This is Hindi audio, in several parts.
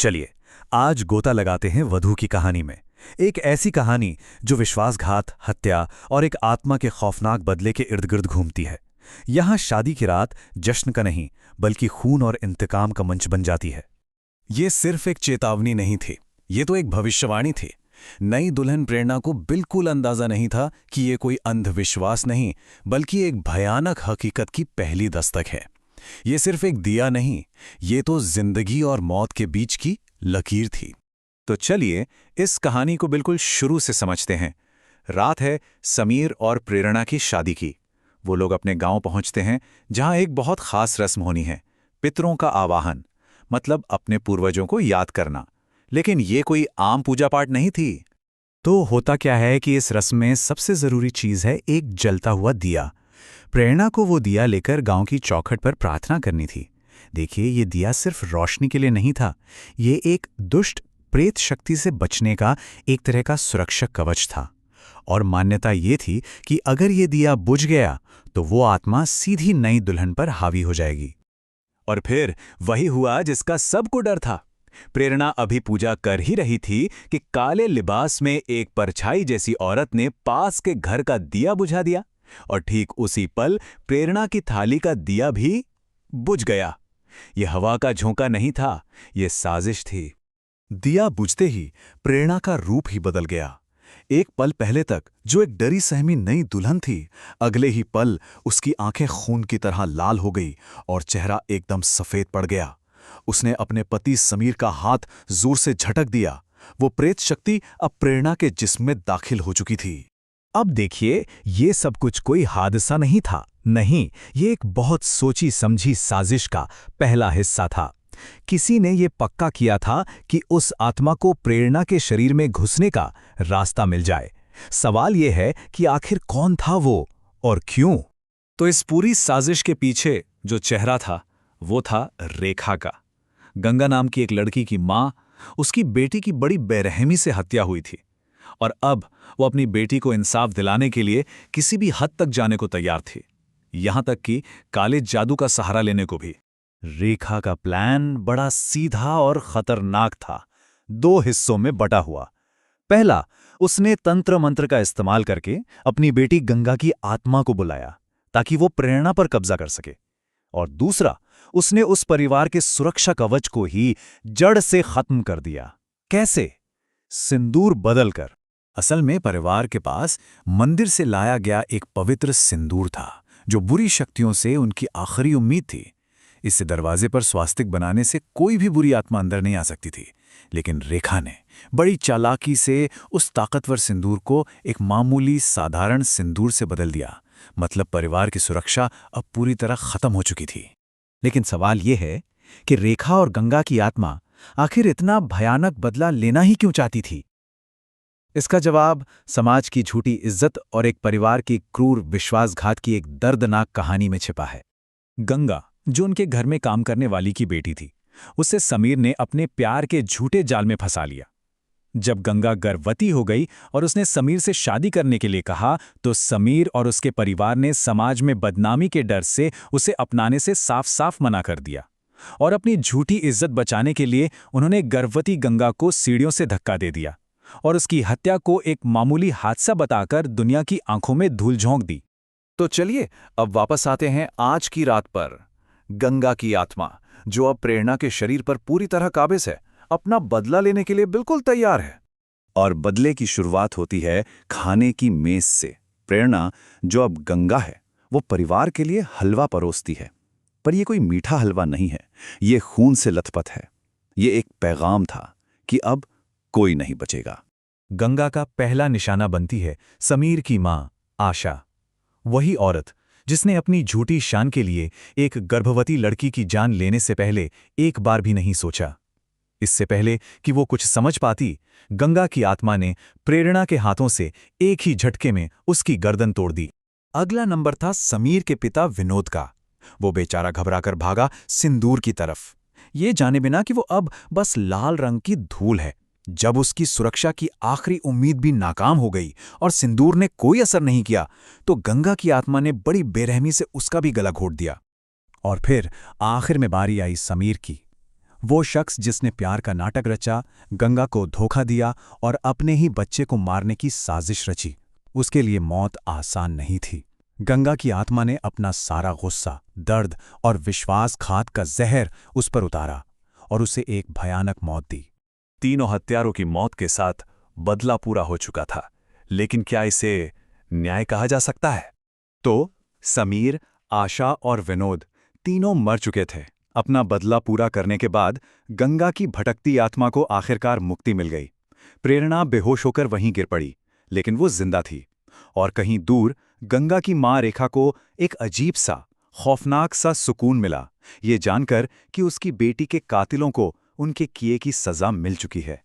चलिए आज गोता लगाते हैं वधू की कहानी में। एक ऐसी कहानी जो विश्वासघात, हत्या और एक आत्मा के खौफनाक बदले के इर्द गिर्द घूमती है। यहाँ शादी की रात जश्न का नहीं बल्कि खून और इंतकाम का मंच बन जाती है। ये सिर्फ एक चेतावनी नहीं थी, ये तो एक भविष्यवाणी थी। नई दुल्हन प्रेरणा को बिल्कुल अंदाजा नहीं था कि ये कोई अंधविश्वास नहीं बल्कि एक भयानक हकीकत की पहली दस्तक है। ये सिर्फ एक दिया नहीं, ये तो जिंदगी और मौत के बीच की लकीर थी। तो चलिए इस कहानी को बिल्कुल शुरू से समझते हैं। रात है समीर और प्रेरणा की शादी की। वो लोग अपने गांव पहुंचते हैं जहां एक बहुत खास रस्म होनी है, पितरों का आवाहन, मतलब अपने पूर्वजों को याद करना। लेकिन ये कोई आम पूजा पाठ नहीं थी। तो होता क्या है कि इस रस्म में सबसे जरूरी चीज है एक जलता हुआ दिया। प्रेरणा को वो दिया लेकर गांव की चौखट पर प्रार्थना करनी थी। देखिए, ये दिया सिर्फ रोशनी के लिए नहीं था, ये एक दुष्ट प्रेत शक्ति से बचने का एक तरह का सुरक्षक कवच था। और मान्यता ये थी कि अगर ये दिया बुझ गया तो वो आत्मा सीधी नई दुल्हन पर हावी हो जाएगी। और फिर वही हुआ जिसका सबको डर था। प्रेरणा अभी पूजा कर ही रही थी कि काले लिबास में एक परछाई जैसी औरत ने पास के घर का दिया बुझा दिया, और ठीक उसी पल प्रेरणा की थाली का दिया भी बुझ गया। यह हवा का झोंका नहीं था, यह साजिश थी। दिया बुझते ही प्रेरणा का रूप ही बदल गया। एक पल पहले तक जो एक डरी सहमी नई दुल्हन थी, अगले ही पल उसकी आंखें खून की तरह लाल हो गई और चेहरा एकदम सफेद पड़ गया। उसने अपने पति समीर का हाथ जोर से झटक दिया। वो प्रेत शक्ति अब प्रेरणा के जिस्म में दाखिल हो चुकी थी। अब देखिए, ये सब कुछ कोई हादसा नहीं था, नहीं, ये एक बहुत सोची समझी साजिश का पहला हिस्सा था। किसी ने ये पक्का किया था कि उस आत्मा को प्रेरणा के शरीर में घुसने का रास्ता मिल जाए। सवाल ये है कि आखिर कौन था वो और क्यों? तो इस पूरी साजिश के पीछे जो चेहरा था वो था रेखा का। गंगा नाम की एक लड़की की माँ, उसकी बेटी की बड़ी बेरहमी से हत्या हुई थी, और अब वो अपनी बेटी को इंसाफ दिलाने के लिए किसी भी हद तक जाने को तैयार थी, यहां तक कि काले जादू का सहारा लेने को भी। रेखा का प्लान बड़ा सीधा और खतरनाक था। 2 हिस्सों में बटा हुआ। पहला, उसने तंत्र मंत्र का इस्तेमाल करके अपनी बेटी गंगा की आत्मा को बुलाया ताकि वो प्रेरणा पर कब्जा कर सके। और दूसरा, उसने उस परिवार के सुरक्षा कवच को ही जड़ से खत्म कर दिया। कैसे? सिंदूर बदलकर। असल में परिवार के पास मंदिर से लाया गया एक पवित्र सिंदूर था जो बुरी शक्तियों से उनकी आखिरी उम्मीद थी। इससे दरवाजे पर स्वास्तिक बनाने से कोई भी बुरी आत्मा अंदर नहीं आ सकती थी। लेकिन रेखा ने बड़ी चालाकी से उस ताकतवर सिंदूर को एक मामूली साधारण सिंदूर से बदल दिया। मतलब परिवार की सुरक्षा अब पूरी तरह खत्म हो चुकी थी। लेकिन सवाल यह है कि रेखा और गंगा की आत्मा आखिर इतना भयानक बदला लेना ही क्यों चाहती थी? इसका जवाब समाज की झूठी इज्जत और एक परिवार की क्रूर विश्वासघात की एक दर्दनाक कहानी में छिपा है। गंगा, जो उनके घर में काम करने वाली की बेटी थी, उसे समीर ने अपने प्यार के झूठे जाल में फंसा लिया। जब गंगा गर्भवती हो गई और उसने समीर से शादी करने के लिए कहा, तो समीर और उसके परिवार ने समाज में बदनामी के डर से उसे अपनाने से साफ साफ मना कर दिया। और अपनी झूठी इज्जत बचाने के लिए उन्होंने गर्भवती गंगा को सीढ़ियों से धक्का दे दिया और उसकी हत्या को एक मामूली हादसा बताकर दुनिया की आंखों में धूल झोंक दी। तो चलिए अब वापस आते हैं आज की रात पर। गंगा की आत्मा, जो अब प्रेरणा के शरीर पर पूरी तरह काबिज है, अपना बदला लेने के लिए बिल्कुल तैयार है। और बदले की शुरुआत होती है खाने की मेज से। प्रेरणा, जो अब गंगा है, वो परिवार के लिए हलवा परोसती है। पर यह कोई मीठा हलवा नहीं है, ये खून से लथपथ है। ये एक पैगाम था कि अब कोई नहीं बचेगा। गंगा का पहला निशाना बनती है समीर की मां आशा, वही औरत जिसने अपनी झूठी शान के लिए एक गर्भवती लड़की की जान लेने से पहले एक बार भी नहीं सोचा। इससे पहले कि वो कुछ समझ पाती, गंगा की आत्मा ने प्रेरणा के हाथों से एक ही झटके में उसकी गर्दन तोड़ दी। अगला नंबर था समीर के पिता विनोद का। वो बेचारा घबराकर भागा सिंदूर की तरफ, ये जाने बिना कि वो अब बस लाल रंग की धूल है। जब उसकी सुरक्षा की आखिरी उम्मीद भी नाकाम हो गई और सिंदूर ने कोई असर नहीं किया, तो गंगा की आत्मा ने बड़ी बेरहमी से उसका भी गला घोट दिया। और फिर आखिर में बारी आई समीर की। वो शख्स जिसने प्यार का नाटक रचा, गंगा को धोखा दिया और अपने ही बच्चे को मारने की साजिश रची, उसके लिए मौत आसान नहीं थी। गंगा की आत्मा ने अपना सारा गुस्सा, दर्द और विश्वासघात का जहर उस पर उतारा और उसे एक भयानक मौत दी। तीनों हत्यारों की मौत के साथ बदला पूरा हो चुका था, लेकिन क्या इसे न्याय कहा जा सकता है? तो समीर, आशा और विनोद तीनों मर चुके थे। अपना बदला पूरा करने के बाद गंगा की भटकती आत्मा को आखिरकार मुक्ति मिल गई। प्रेरणा बेहोश होकर वहीं गिर पड़ी, लेकिन वो जिंदा थी। और कहीं दूर गंगा की मां रेखा को एक अजीब सा, खौफनाक सा सुकून मिला, ये जानकर कि उसकी बेटी के कातिलों को उनके किए की सजा मिल चुकी है।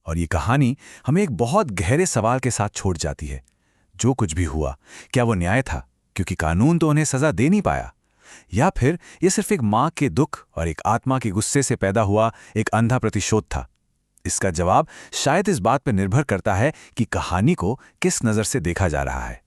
और ये कहानी हमें एक बहुत गहरे सवाल के साथ छोड़ जाती है। जो कुछ भी हुआ, क्या वो न्याय था क्योंकि कानून तो उन्हें सजा दे नहीं पाया, या फिर ये सिर्फ एक मां के दुख और एक आत्मा के गुस्से से पैदा हुआ एक अंधा प्रतिशोध था? इसका जवाब शायद इस बात पर निर्भर करता है कि कहानी को किस नज़र से देखा जा रहा है।